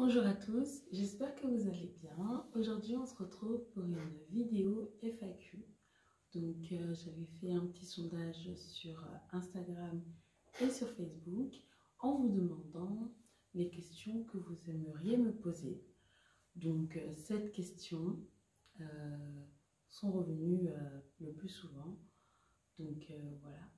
Bonjour à tous, j'espère que vous allez bien. Aujourd'hui, on se retrouve pour une vidéo FAQ. Donc, j'avais fait un petit sondage sur Instagram et sur Facebook en vous demandant les questions que vous aimeriez me poser. Donc, cette question sont revenues le plus souvent. Donc, voilà.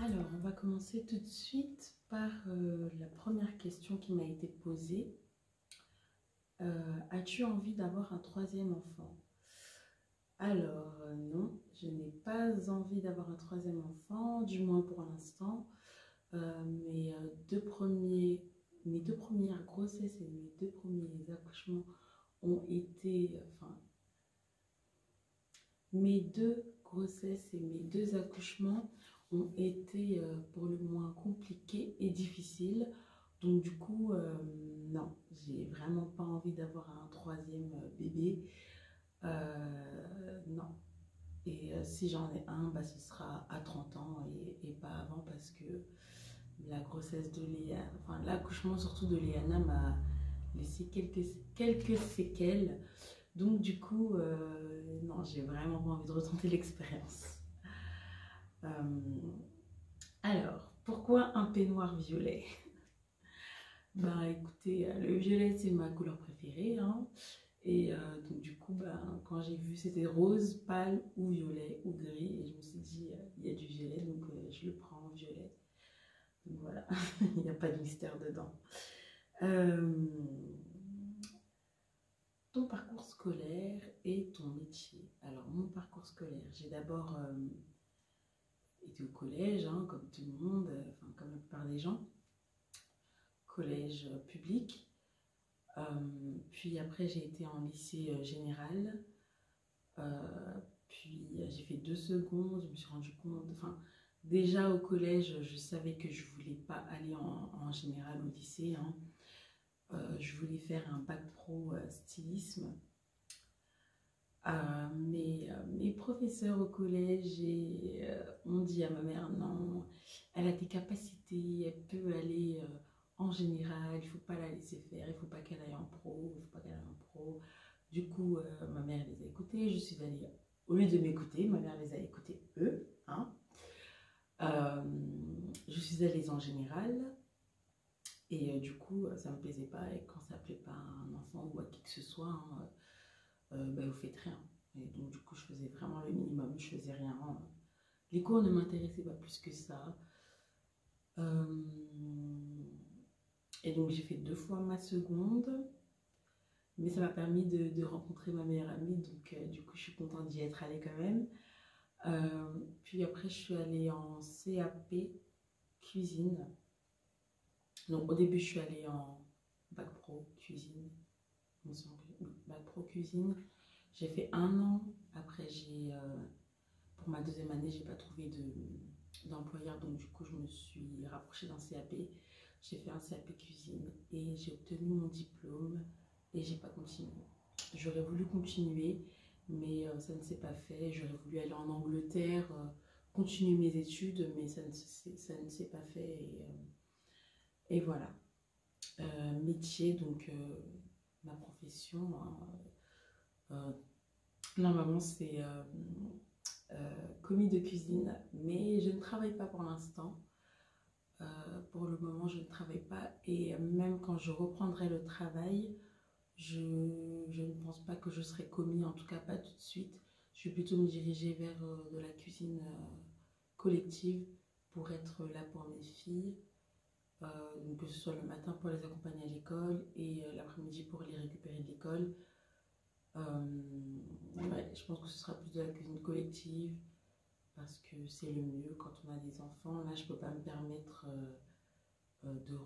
Alors, on va commencer tout de suite par la première question qui m'a été posée. As-tu envie d'avoir un troisième enfant? Alors, non, je n'ai pas envie d'avoir un troisième enfant, du moins pour l'instant. Mes deux premières grossesses et mes deux premiers accouchements ont été... mes deux grossesses et mes deux accouchements ont été pour le moins compliqués et difficiles. Donc du coup, non, j'ai vraiment pas envie d'avoir un troisième bébé. Non. Et si j'en ai un, bah, ce sera à 30 ans et pas avant parce que la grossesse de Léa, enfin l'accouchement surtout de Léana m'a laissé quelques séquelles. Donc du coup, non, j'ai vraiment pas envie de retenter l'expérience. Alors, pourquoi un peignoir violet? Bah écoutez, le violet c'est ma couleur préférée, hein. Et donc du coup, bah, quand j'ai vu c'était rose, pâle ou violet ou gris, et je me suis dit il y a du violet, donc je le prends en violet. Donc voilà, il n'y a pas de mystère dedans. Ton parcours scolaire et ton métier. Alors mon parcours scolaire, j'ai d'abord été au collège, hein, comme tout le monde, enfin comme la plupart des gens, collège public. Puis après j'ai été en lycée général, puis j'ai fait 2 secondes, je me suis rendu compte, enfin déjà au collège je savais que je voulais pas aller en général au lycée, hein. Je voulais faire un bac pro stylisme. Mes professeurs au collège ont dit à ma mère non, elle a des capacités, elle peut aller en général, il ne faut pas la laisser faire, il ne faut pas qu'elle aille en pro, il faut pas qu'elle aille en pro. Du coup, ma mère les a écoutés, je suis allée, au lieu de m'écouter, ma mère les a écoutés eux, hein. Je suis allée en général et du coup, ça ne me plaisait pas et quand ça ne plaît pas à un enfant ou à qui que ce soit, hein, bah, vous faites rien. Et donc du coup je faisais vraiment le minimum, je faisais rien. Les cours ne m'intéressaient pas plus que ça. Et donc j'ai fait 2 fois ma seconde. Mais ça m'a permis de rencontrer ma meilleure amie. Donc du coup je suis contente d'y être allée quand même. Puis après je suis allée en CAP cuisine. Donc au début je suis allée en bac pro cuisine. Bac pro cuisine. J'ai fait 1 an, après pour ma 2e année, j'ai pas trouvé d'employeur, donc du coup je me suis rapprochée d'un CAP. J'ai fait un CAP cuisine et j'ai obtenu mon diplôme et j'ai pas continué. J'aurais voulu continuer, mais ça ne s'est pas fait. J'aurais voulu aller en Angleterre, continuer mes études, mais ça ne s'est pas fait et voilà. Métier, donc ma profession, hein, normalement c'est commis de cuisine, mais je ne travaille pas pour l'instant. Pour le moment je ne travaille pas et même quand je reprendrai le travail, je ne pense pas que je serai commis, en tout cas pas tout de suite. Je vais plutôt me diriger vers de la cuisine collective pour être là pour mes filles. Donc que ce soit le matin pour les accompagner à l'école et l'après-midi pour les récupérer de l'école. Ouais, je pense que ce sera plus de la cuisine collective parce que c'est le mieux quand on a des enfants. Là, je ne peux pas me permettre de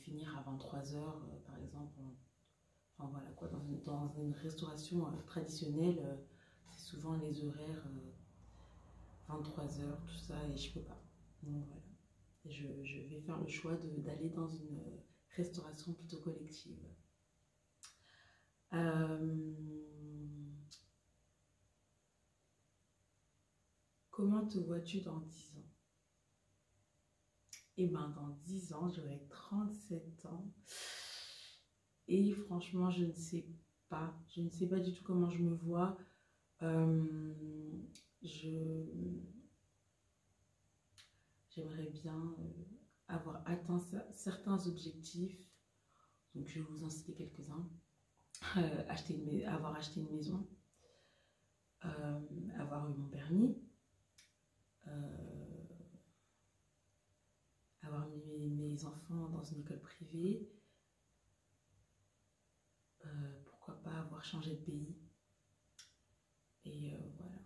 finir à 23 heures, par exemple. Enfin voilà quoi, dans une restauration traditionnelle, c'est souvent les horaires 23 heures, tout ça, et je peux pas. Donc voilà. Et je vais faire le choix d'aller dans une restauration plutôt collective. comment te vois-tu dans 10 ans? Et ben dans 10 ans, j'aurai 37 ans. Et franchement, je ne sais pas. Je ne sais pas du tout comment je me vois. J'aimerais bien avoir atteint certains objectifs. Donc, je vais vous en citer quelques-uns. Avoir acheté une maison, avoir eu mon permis, avoir mis mes enfants dans une école privée, pourquoi pas avoir changé de pays. Et voilà,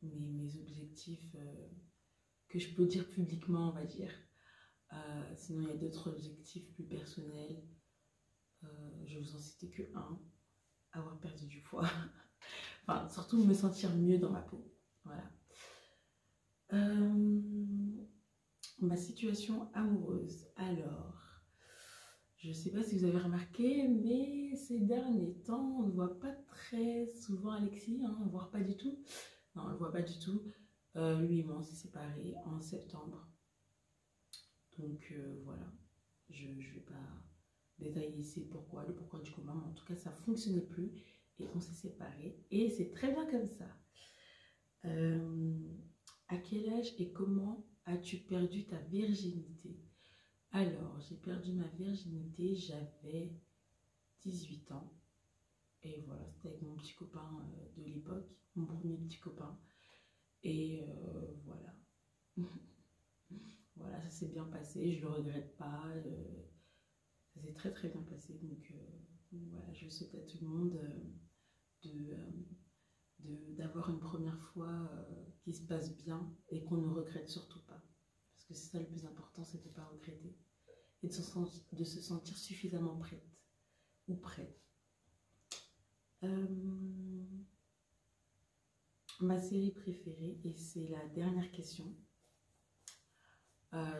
mes objectifs que je peux dire publiquement, on va dire. Sinon, il y a d'autres objectifs plus personnels. Je vais vous en citer que un, avoir perdu du poids. Enfin, surtout me sentir mieux dans ma peau. Voilà. Ma situation amoureuse. Alors, je ne sais pas si vous avez remarqué, mais ces derniers temps, on ne voit pas très souvent Alexis, hein, voire pas du tout. Non, on ne le voit pas du tout. Lui et moi, on s'est séparés en septembre. Donc voilà, je ne vais pas détailler ici le pourquoi du comment, mais en tout cas, ça ne fonctionnait plus et on s'est séparés. Et c'est très bien comme ça. À quel âge et comment as-tu perdu ta virginité? Alors, j'ai perdu ma virginité, j'avais 18 ans. Et voilà, c'était avec mon petit copain de l'époque, mon premier petit copain. Et voilà. Voilà, ça s'est bien passé, je ne le regrette pas. Ça s'est très très bien passé. Donc voilà, je souhaite à tout le monde d'avoir une première fois qui se passe bien et qu'on ne regrette surtout pas. Parce que c'est ça le plus important, c'est de ne pas regretter. Et de se sentir suffisamment prête ou prêt. Ma série préférée, et c'est la dernière question.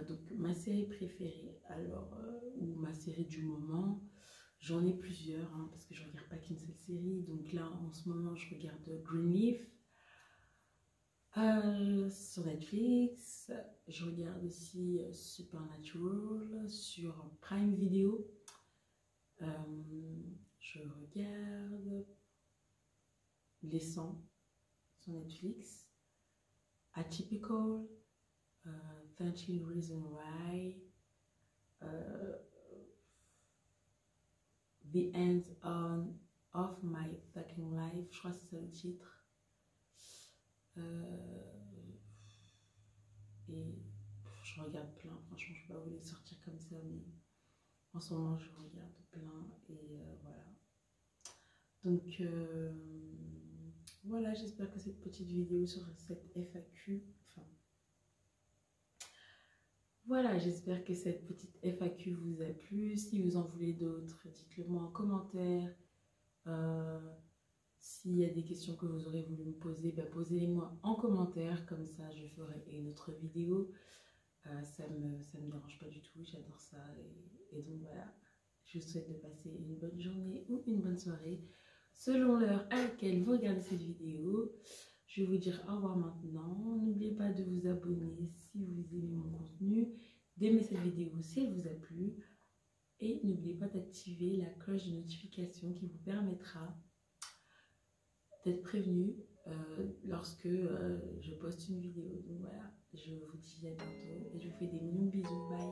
Donc ma série préférée, alors, ou ma série du moment, j'en ai plusieurs, hein, parce que je ne regarde pas qu'une seule série. Donc là, en ce moment, je regarde Greenleaf sur Netflix. Je regarde aussi Supernatural sur Prime Video. Je regarde Les 100 sur Netflix. Atypical, 13 Reasons Why, The End of My Fucking Life, je crois que c'est ça le titre. Et je regarde plein, franchement je ne peux pas vous les sortir comme ça, mais en ce moment je regarde plein et voilà. Donc voilà, j'espère que cette petite vidéo sur cette FAQ, voilà, j'espère que cette petite FAQ vous a plu. Si vous en voulez d'autres, dites-le moi en commentaire. S'il y a des questions que vous aurez voulu me poser, posez-les-moi en commentaire. Comme ça, je ferai une autre vidéo. Ça me dérange pas du tout, j'adore ça. Et donc voilà, je vous souhaite de passer une bonne journée ou une bonne soirée, selon l'heure à laquelle vous regardez cette vidéo. Je vais vous dire au revoir maintenant. N'oubliez pas de vous abonner si vous aimez mon contenu, d'aimer cette vidéo si elle vous a plu. Et n'oubliez pas d'activer la cloche de notification qui vous permettra d'être prévenu lorsque je poste une vidéo. Donc voilà, je vous dis à bientôt et je vous fais des millions de bisous. Bye.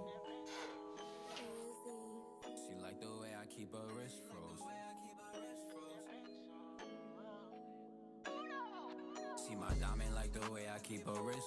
She like the way I keep her wrist froze. See my diamond like the way I keep her wrist